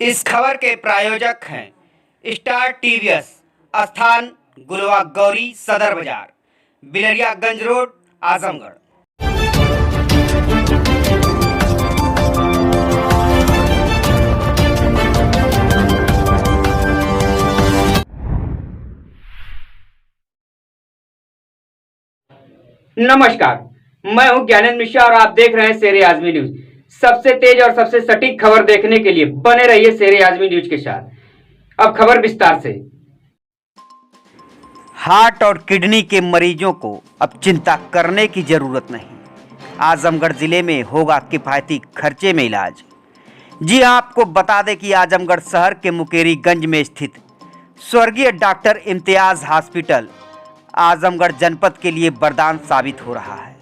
इस खबर के प्रायोजक हैं स्टार टीवीएस, स्थान गुलवा गौरी, सदर बाजार, बिलरियागंज रोड, आजमगढ़। नमस्कार, मैं हूं ज्ञानेंद्र मिश्रा और आप देख रहे हैं शेर आजमी न्यूज। सबसे तेज और सबसे सटीक खबर देखने के लिए बने रहिए शेर आजमी न्यूज के साथ। अब खबर विस्तार से। हार्ट और किडनी के मरीजों को अब चिंता करने की जरूरत नहीं। आजमगढ़ जिले में होगा किफायती खर्चे में इलाज। जी हां, आपको बता दें कि आजमगढ़ शहर के मुकेरीगंज में स्थित स्वर्गीय डॉक्टर इम्तियाज हॉस्पिटल आजमगढ़ जनपद के लिए वरदान साबित हो रहा है।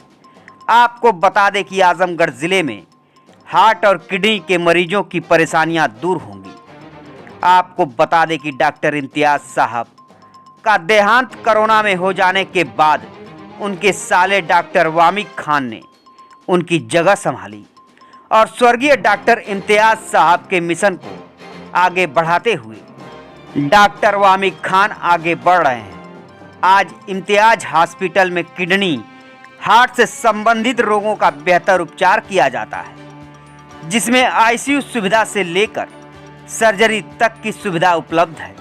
आपको बता दें कि आजमगढ़ जिले में हार्ट और किडनी के मरीजों की परेशानियां दूर होंगी। आपको बता दें कि डॉक्टर इम्तियाज साहब का देहांत कोरोना में हो जाने के बाद उनके साले डॉक्टर वामिक खान ने उनकी जगह संभाली और स्वर्गीय डॉक्टर इम्तियाज साहब के मिशन को आगे बढ़ाते हुए डॉक्टर वामिक खान आगे बढ़ रहे हैं। आज इम्तियाज हॉस्पिटल में किडनी, हार्ट से संबंधित रोगों का बेहतर उपचार किया जाता है, जिसमें आईसीयू सुविधा से लेकर सर्जरी तक की सुविधा उपलब्ध है।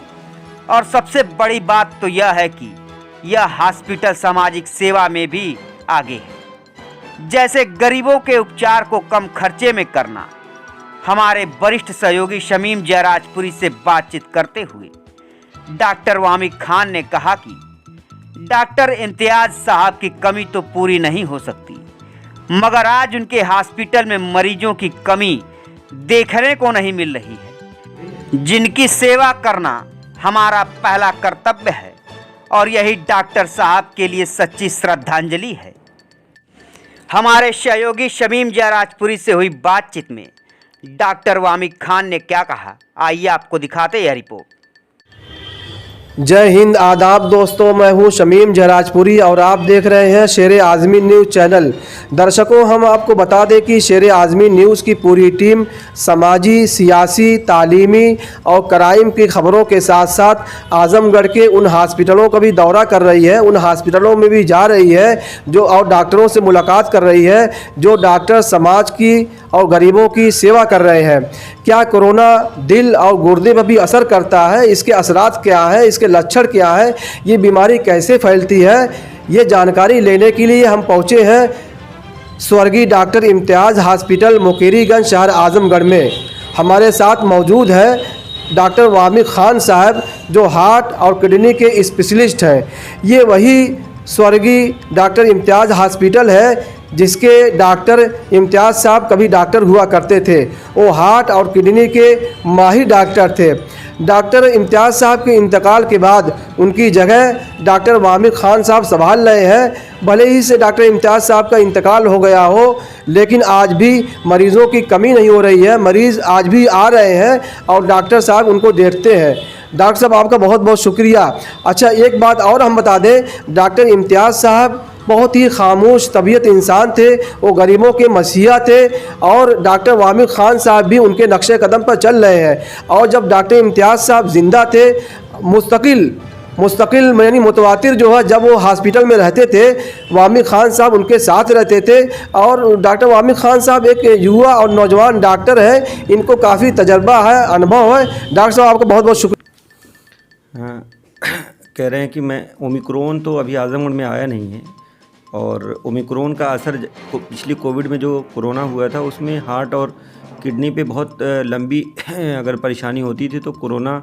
और सबसे बड़ी बात तो यह है कि यह हॉस्पिटल सामाजिक सेवा में भी आगे है, जैसे गरीबों के उपचार को कम खर्चे में करना। हमारे वरिष्ठ सहयोगी शमीम जयराजपुरी से बातचीत करते हुए डॉक्टर वामिक खान ने कहा कि डॉक्टर इम्तियाज साहब की कमी तो पूरी नहीं हो सकती, मगर आज उनके हॉस्पिटल में मरीजों की कमी देखने को नहीं मिल रही है, जिनकी सेवा करना हमारा पहला कर्तव्य है और यही डॉक्टर साहब के लिए सच्ची श्रद्धांजलि है। हमारे सहयोगी शमीम जयराजपुरी से हुई बातचीत में डॉक्टर वामिक खान ने क्या कहा, आइए आपको दिखाते हैं रिपोर्ट। जय हिंद, आदाब दोस्तों, मैं हूं शमीम जयराजपुरी और आप देख रहे हैं शेर आजमी न्यूज़ चैनल। दर्शकों, हम आपको बता दें कि शेर आजमी न्यूज़ की पूरी टीम समाजी, सियासी, तालीमी और क्राइम की खबरों के साथ साथ आजमगढ़ के उन हॉस्पिटलों का भी दौरा कर रही है, उन हॉस्पिटलों में भी जा रही है जो और डॉक्टरों से मुलाकात कर रही है जो डॉक्टर समाज की और गरीबों की सेवा कर रहे हैं। क्या कोरोना दिल और गुर्दे पर भी असर करता है, इसके असरात क्या है, इसके लक्षण क्या है, ये बीमारी कैसे फैलती है, ये जानकारी लेने के लिए हम पहुँचे हैं स्वर्गीय डॉक्टर इम्तियाज हॉस्पिटल मुकेरीगंज शहर आजमगढ़ में। हमारे साथ मौजूद है डॉक्टर वामिक खान साहब जो हार्ट और किडनी के स्पेशलिस्ट हैं। ये वही स्वर्गीय डॉक्टर इम्तियाज हॉस्पिटल है जिसके डॉक्टर इम्तियाज साहब कभी डॉक्टर हुआ करते थे। वो हार्ट और किडनी के माहिर डॉक्टर थे। डॉक्टर इम्तियाज साहब के इंतकाल के बाद उनकी जगह डॉक्टर वामिक खान साहब संभाल रहे हैं। भले ही से डॉक्टर इम्तियाज साहब का इंतकाल हो गया हो, लेकिन आज भी मरीज़ों की कमी नहीं हो रही है। मरीज़ आज भी आ रहे हैं और डॉक्टर साहब उनको देखते हैं। डॉक्टर साहब, आपका बहुत बहुत शुक्रिया। अच्छा, एक बात और हम बता दें, डॉक्टर इम्तियाज साहब बहुत ही खामोश तबीयत इंसान थे, वो गरीबों के मसीहा थे और डॉक्टर वामिक खान साहब भी उनके नक्शे कदम पर चल रहे हैं। और जब डॉक्टर इम्तियाज साहब ज़िंदा थे, मुस्तकिल यानी मुतवातिर जो है, जब वो हॉस्पिटल में रहते थे, वामिक खान साहब उनके साथ रहते थे। और डॉक्टर वामिक खान साहब एक युवा और नौजवान डॉक्टर है, इनको काफ़ी तजर्बा है, अनुभव है। डॉक्टर साहब, आपका बहुत बहुत शुक्रिया। कह रहे हैं कि मैं ओमिक्रॉन तो अभी आजमगढ़ में आया नहीं है और ओमिक्रॉन का असर पिछली कोविड में जो कोरोना हुआ था उसमें हार्ट और किडनी पे बहुत लंबी अगर परेशानी होती थी तो कोरोना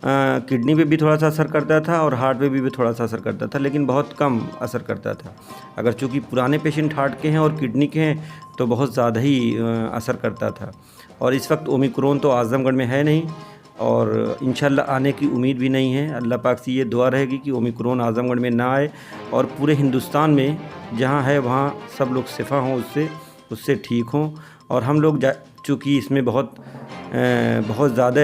किडनी पे भी थोड़ा सा असर करता था और हार्ट पे भी थोड़ा सा असर करता था, लेकिन बहुत कम असर करता था। अगर चूँकि पुराने पेशेंट हार्ट के हैं और किडनी के हैं तो बहुत ज़्यादा ही असर करता था। और इस वक्त ओमिक्रॉन तो आजमगढ़ में है नहीं और इंशाल्लाह आने की उम्मीद भी नहीं है। अल्लाह पाक से ये दुआ रहेगी कि ओमिक्रॉन आजमगढ़ में ना आए और पूरे हिंदुस्तान में जहाँ है वहाँ सब लोग शिफा हों, उससे ठीक हों। और हम लोग चूँकि इसमें बहुत ज़्यादा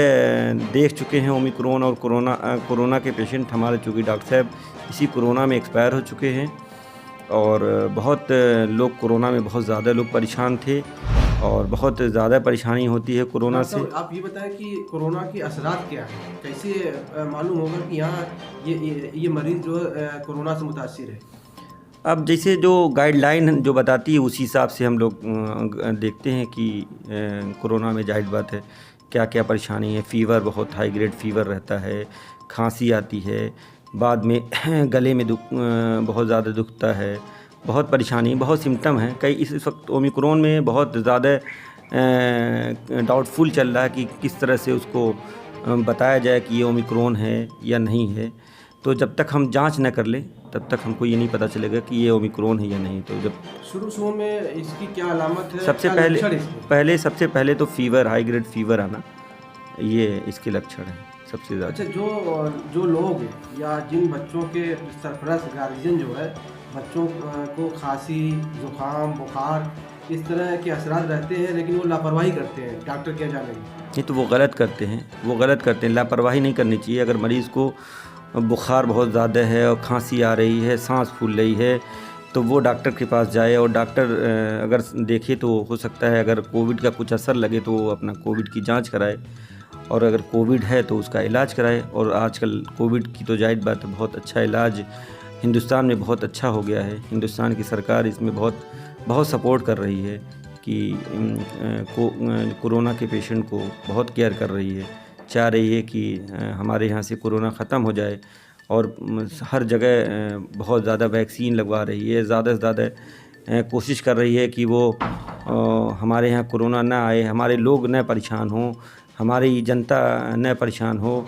देख चुके हैं ओमिक्रॉन और कोरोना के पेशेंट। हमारे चूँकि डॉक्टर साहब इसी कोरोना में एक्सपायर हो चुके हैं और बहुत लोग कोरोना में बहुत ज़्यादा लोग परेशान थे। और बहुत ज़्यादा परेशानी होती है कोरोना से। आप ये बताएं कि कोरोना के असरात क्या है, कैसे मालूम होगा कि यहाँ ये मरीज जो है कोरोना से मुतासिर है? अब जैसे जो गाइडलाइन जो बताती है उसी हिसाब से हम लोग देखते हैं कि कोरोना में जाहिर बात है क्या क्या परेशानी है। फ़ीवर, बहुत हाई ग्रेड फ़ीवर रहता है, खांसी आती है, बाद में गले में बहुत ज़्यादा दुखता है, बहुत परेशानी, बहुत सिम्टम हैं। कई इस वक्त ओमिक्रॉन में बहुत ज़्यादा डाउटफुल चल रहा है कि किस तरह से उसको बताया जाए कि ये ओमिक्रॉन है या नहीं है। तो जब तक हम जांच न कर लें तब तक हमको ये नहीं पता चलेगा कि ये ओमिक्रॉन है या नहीं। तो जब शुरू में इसकी क्या अलामत है? सबसे क्या लक्षण है इसके? सबसे पहले तो फ़ीवर, हाई ग्रेड फ़ीवर आना, ये इसके लक्षण हैं सबसे ज़्यादा। अच्छा, जो लोग या जिन बच्चों के सरपरस्त गार्जियन जो है, बच्चों को खांसी, जुकाम, बुखार इस तरह के असरात रहते हैं लेकिन वो लापरवाही करते हैं, डॉक्टर क्या जानेंगे? नहीं तो वो गलत करते हैं, लापरवाही नहीं करनी चाहिए। अगर मरीज़ को बुखार बहुत ज़्यादा है और खांसी आ रही है, सांस फूल रही है, तो वो डॉक्टर के पास जाए और डॉक्टर अगर देखे तो हो सकता है अगर कोविड का कुछ असर लगे तो वो अपना कोविड की जांच कराए, और अगर कोविड है तो उसका इलाज कराए। और आजकल कोविड की तो जाहिर बात है बहुत अच्छा इलाज हिंदुस्तान में बहुत अच्छा हो गया है। हिंदुस्तान की सरकार इसमें बहुत सपोर्ट कर रही है कि कोरोना के पेशेंट को बहुत केयर कर रही है, चाह रही है कि हमारे यहाँ से कोरोना ख़त्म हो जाए। और हर जगह बहुत ज़्यादा वैक्सीन लगवा रही है, ज़्यादा से ज़्यादा कोशिश कर रही है कि वो हमारे यहाँ कोरोना ना आए, हमारे लोग न परेशान हों, हमारी जनता न परेशान हो।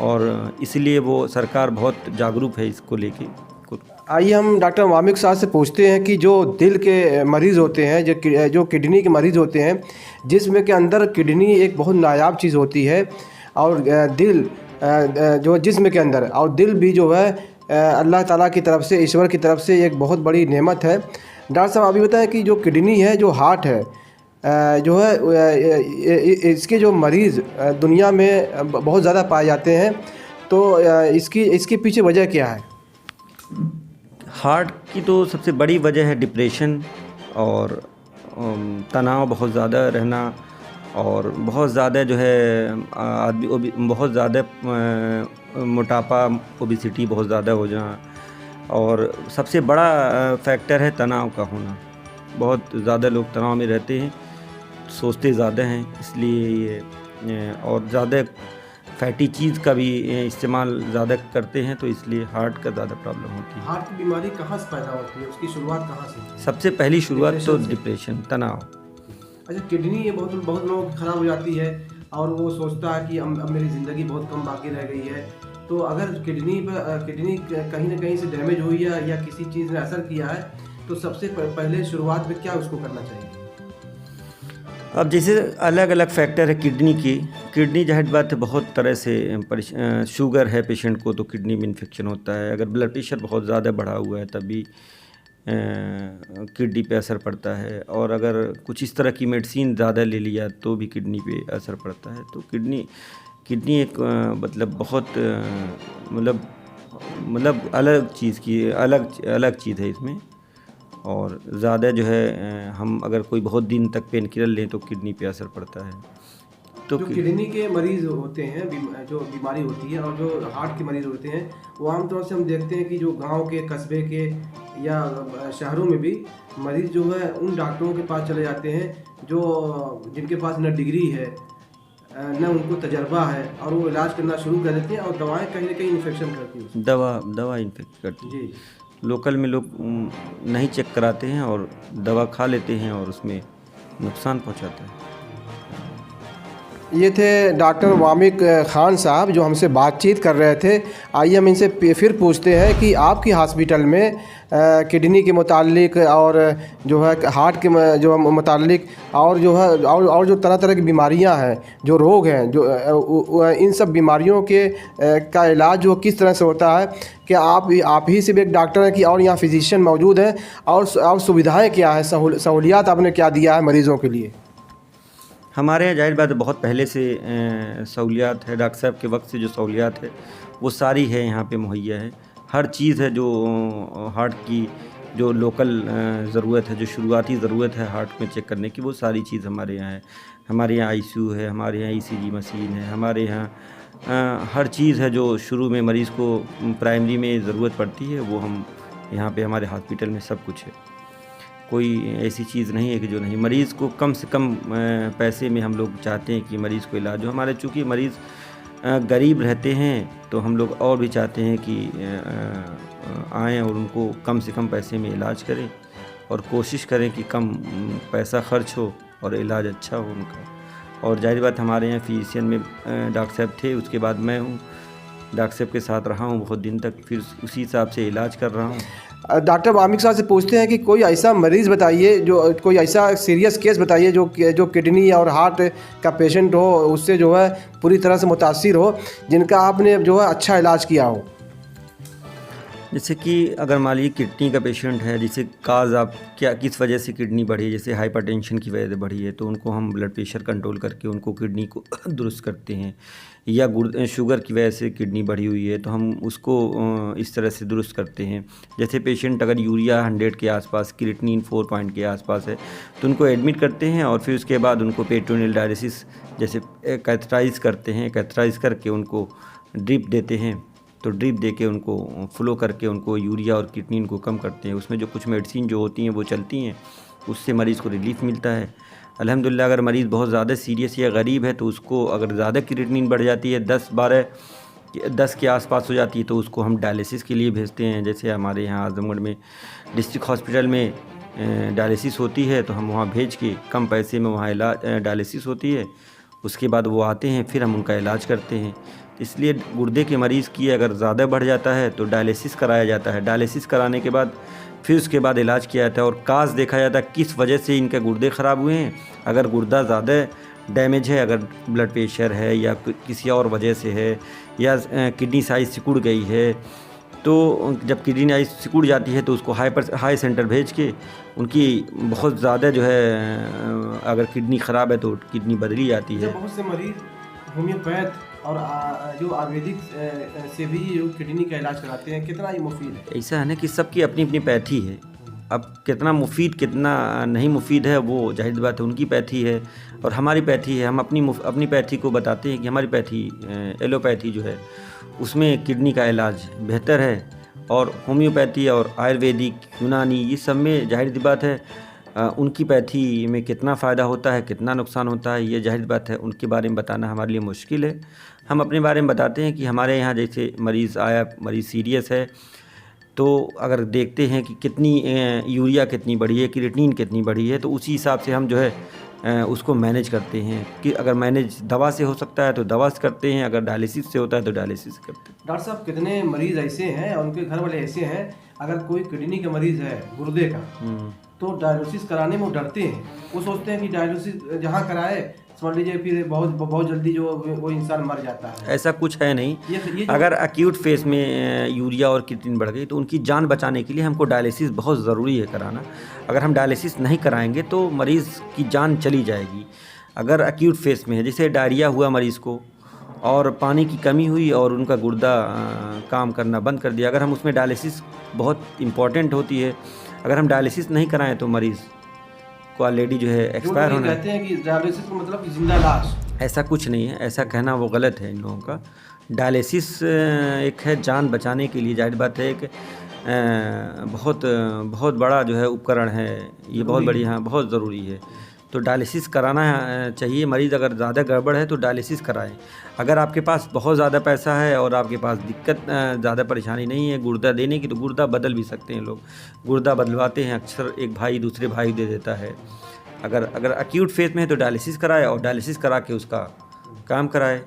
और इसलिए वो सरकार बहुत जागरूक है इसको लेके। आइए हम डॉक्टर वामिक साहब से पूछते हैं कि जो दिल के मरीज़ होते हैं, जो किडनी के मरीज़ होते हैं, जिसमें के अंदर किडनी एक बहुत नायाब चीज़ होती है और दिल जो जिस्म के अंदर, और दिल भी जो है अल्लाह ताला की तरफ से, ईश्वर की तरफ से एक बहुत बड़ी नेमत है। डॉक्टर साहब अभी बताएं कि जो किडनी है, जो हार्ट है, जो है इसके जो मरीज़ दुनिया में बहुत ज़्यादा पाए जाते हैं, तो इसके पीछे वजह क्या है? हार्ट की तो सबसे बड़ी वजह है डिप्रेशन और तनाव बहुत ज़्यादा रहना, और बहुत ज़्यादा जो है आदमी बहुत ज़्यादा मोटापा, ओबेसिटी बहुत ज़्यादा हो जाना, और सबसे बड़ा फैक्टर है तनाव का होना। बहुत ज़्यादा लोग तनाव में रहते हैं, सोचते ज़्यादा हैं, इसलिए ये और ज़्यादा फैटी चीज़ का भी इस्तेमाल ज़्यादा करते हैं, तो इसलिए हार्ट का ज़्यादा प्रॉब्लम होती है। हार्ट की बीमारी कहाँ से पैदा होती है, उसकी शुरुआत कहाँ से होती है? सबसे पहली शुरुआत तो डिप्रेशन से। डिप्रेशन, तनाव। अच्छा, किडनी ये बहुत लोगों की ख़राब हो जाती है और वो सोचता है कि अब मेरी ज़िंदगी बहुत कम बाकी रह गई है। तो अगर किडनी कहीं ना कहीं से डैमेज हुई है या किसी चीज़ ने असर किया है, तो सबसे पहले शुरुआत में क्या उसको करना चाहिए? अब जैसे अलग अलग फैक्टर है किडनी जाहिर बात है बहुत तरह से शुगर है पेशेंट को तो किडनी में इन्फेक्शन होता है। अगर ब्लड प्रेशर बहुत ज़्यादा बढ़ा हुआ है तब भी किडनी पे असर पड़ता है, और अगर कुछ इस तरह की मेडिसिन ज़्यादा ले लिया तो भी किडनी पे असर पड़ता है। तो किडनी एक मतलब बहुत मतलब अलग चीज़ है इसमें। और ज़्यादा जो है हम अगर कोई बहुत दिन तक पेन किलर लें तो किडनी पे असर पड़ता है। तो जो किडनी के मरीज़ होते हैं, जो बीमारी होती है, और जो हार्ट के मरीज़ होते हैं, वो आमतौर से हम देखते हैं कि जो गांव के, कस्बे के या शहरों में भी मरीज़ जो है उन डॉक्टरों के पास चले जाते हैं जिनके पास न डिग्री है न उनको तजर्बा है, और वो इलाज करना शुरू कर देते हैं और दवाएं कहीं ना कहीं इन्फेक्शन करती हैं। दवा इन्फेक्ट करती है। जी, लोकल में लोग नहीं चेक कराते हैं और दवा खा लेते हैं और उसमें नुकसान पहुंचाता है। ये थे डॉक्टर वामिक खान साहब जो हमसे बातचीत कर रहे थे। आइए हम इनसे फिर पूछते हैं कि आपकी हॉस्पिटल में किडनी के मुतालिक और जो है हार्ट के जो मुतालिक और जो है और जो तरह तरह की बीमारियां हैं, जो रोग हैं, जो इन सब बीमारियों के का इलाज जो किस तरह से होता है, क्या आप ही सिर्फ एक डॉक्टर हैं कि और यहाँ फिजिशियन मौजूद हैं, और सुविधाएँ क्या हैं, सहूलियात आपने क्या दिया है मरीज़ों के लिए? हमारे यहाँ जाहिर बात है बहुत पहले से सहूलियात है, डॉक्टर साहब के वक्त से जो सहूलियात है वो सारी है यहाँ पे मुहैया है। हर चीज़ है जो हार्ट की जो लोकल ज़रूरत है, जो शुरुआती ज़रूरत है हार्ट में चेक करने की, वो सारी चीज़ हमारे यहाँ है। हमारे यहाँ आईसीयू है, हमारे यहाँ ईसीजी मशीन है, हमारे यहाँ हर चीज़ है जो शुरू में मरीज़ को प्राइमरी में ज़रूरत पड़ती है, वो हम यहाँ पे हमारे हॉस्पिटल में सब कुछ है। कोई ऐसी चीज़ नहीं है कि जो नहीं। मरीज़ को कम से कम पैसे में हम लोग चाहते हैं कि मरीज़ को इलाज हो। हमारे चूँकि मरीज़ गरीब रहते हैं तो हम लोग और भी चाहते हैं कि आएँ और उनको कम से कम पैसे में इलाज करें और कोशिश करें कि कम पैसा खर्च हो और इलाज अच्छा हो उनका। और जाहिर बात हमारे यहाँ फिजिशियन में डॉक्टर साहब थे, उसके बाद मैं हूँ, डॉक्टर साहब के साथ रहा हूँ बहुत दिन तक, फिर उसी हिसाब से इलाज कर रहा हूँ। डॉक्टर आमिर साहब से पूछते हैं कि कोई ऐसा मरीज़ बताइए, जो कोई ऐसा सीरियस केस बताइए जो किडनी और हार्ट का पेशेंट हो, उससे जो है पूरी तरह से मुतासिर हो, जिनका आपने जो है अच्छा इलाज किया हो। जैसे कि अगर मान लीजिए किडनी का पेशेंट है, जैसे काज आप क्या किस वजह से किडनी बढ़ी है, जैसे हाइपरटेंशन की वजह से बढ़ी है, तो उनको हम ब्लड प्रेशर कंट्रोल करके उनको किडनी को दुरुस्त करते हैं। या शुगर की वजह से किडनी बढ़ी हुई है तो हम उसको इस तरह से दुरुस्त करते हैं। जैसे पेशेंट अगर यूरिया 100 के आसपास, क्रिएटिनिन 4 पॉइंट के आसपास है तो उनको एडमिट करते हैं और फिर उसके बाद उनको पेरिटोनियल डायलिसिस जैसे कैथेटराइज करते हैं, कैथेटराइज करके उनको ड्रिप देते हैं, तो ड्रिप देके उनको फ्लो करके उनको यूरिया और क्रिएटिनिन को कम करते हैं। उसमें जो कुछ मेडिसिन जो होती हैं वो चलती हैं, उससे मरीज़ को रिलीफ मिलता है। अल्हम्दुलिल्लाह अगर मरीज़ बहुत ज़्यादा सीरियस या गरीब है तो उसको अगर ज़्यादा क्रिएटिनिन बढ़ जाती है, 10 के आसपास हो जाती है, तो उसको हम डायलिसिस के लिए भेजते हैं। जैसे हमारे यहाँ आजमगढ़ में डिस्ट्रिक्ट हॉस्पिटल में डायलिसिस होती है तो हम वहाँ भेज के कम पैसे में वहाँ डायलिसिस होती है, उसके बाद वो आते हैं, फिर हम उनका इलाज करते हैं। इसलिए गुर्दे के मरीज़ की अगर ज़्यादा बढ़ जाता है तो डायलिसिस कराया जाता है। डायलिसिस कराने के बाद फिर उसके बाद इलाज किया जाता है और काज देखा जाता है किस वजह से इनके गुर्दे ख़राब हुए हैं। अगर गुर्दा ज़्यादा डैमेज है, अगर ब्लड प्रेशर है या किसी और वजह से है, या किडनी साइज़ सिकुड़ गई है, तो जब किडनी साइज़ सिकुड़ जाती है तो उसको हाई सेंटर भेज के उनकी बहुत ज़्यादा जो है अगर किडनी ख़राब है तो किडनी बदली जाती है। बहुत से मरीज़ होम्योपैथ और जो आयुर्वेदिक से भी जो किडनी का इलाज कराते हैं, कितना ये मुफीद है? ऐसा है ना कि सबकी अपनी अपनी पैथी है। अब कितना मुफीद कितना नहीं मुफीद है वो जाहिर बात है, उनकी पैथी है और हमारी पैथी है। हम अपनी पैथी को बताते हैं कि हमारी पैथी एलोपैथी जो है उसमें किडनी का इलाज बेहतर है, और होम्योपैथी और आयुर्वेदिक यूनानी ये सब में जाहिर सी बात है उनकी पैथी में कितना फ़ायदा होता है, कितना नुकसान होता है, ये जाहिर बात है उनके बारे में बताना हमारे लिए मुश्किल है। हम अपने बारे में बताते हैं कि हमारे यहाँ जैसे मरीज़ आया, मरीज़ सीरियस है, तो अगर देखते हैं कि कितनी यूरिया कितनी बढ़ी है, क्रिएटिनिन कितनी बढ़ी है, तो उसी हिसाब से हम जो है उसको मैनेज करते हैं कि अगर मैनेज दवा से हो सकता है तो दवा से करते हैं, अगर डायलिसिस से होता है तो डायलिसिस से करते हैं। डॉक्टर साहब, कितने मरीज़ ऐसे हैं और उनके घर वाले ऐसे हैं, अगर कोई किडनी का मरीज़ है गुर्दे का, तो डायलिसिस कराने में वो डरते हैं। वो सोचते हैं कि डायलिसिस जहाँ कराए समझ लीजिए फिर बहुत जल्दी जो वो इंसान मर जाता है। ऐसा कुछ है नहीं। अगर एक्यूट फेज में यूरिया और क्रिएटिनिन बढ़ गई तो उनकी जान बचाने के लिए हमको डायलिसिस बहुत ज़रूरी है कराना। अगर हम डायलिसिस नहीं कराएंगे तो मरीज़ की जान चली जाएगी। अगर एक्यूट फेज में है, जैसे डायरिया हुआ मरीज़ को और पानी की कमी हुई और उनका गुर्दा काम करना बंद कर दिया, अगर हम उसमें डायलिसिस बहुत इम्पॉर्टेंट होती है, अगर हम डायलिसिस नहीं कराएं तो मरीज़ को ऑलरेडी जो है एक्सपायर होना है। कहते हैं कि डायलिसिस का मतलब जिंदा लाश। ऐसा कुछ नहीं है, ऐसा कहना वो गलत है इन लोगों का। डायलिसिस एक है जान बचाने के लिए, जाहिर बात है एक बहुत बड़ा जो है उपकरण है, ये बहुत बड़ी, हाँ बहुत ज़रूरी है। तो डायलिसिस कराना चाहिए। मरीज़ अगर ज़्यादा गड़बड़ है तो डायलिसिस कराएं। अगर आपके पास बहुत ज़्यादा पैसा है और आपके पास दिक्कत ज़्यादा परेशानी नहीं है गुर्दा देने की, तो गुर्दा बदल भी सकते हैं लोग, गुर्दा बदलवाते हैं अक्सर, एक भाई दूसरे भाई दे देता है। अगर एक्यूट फेज में है तो डायलिसिस कराए और डायलिसिस करा के उसका काम कराए।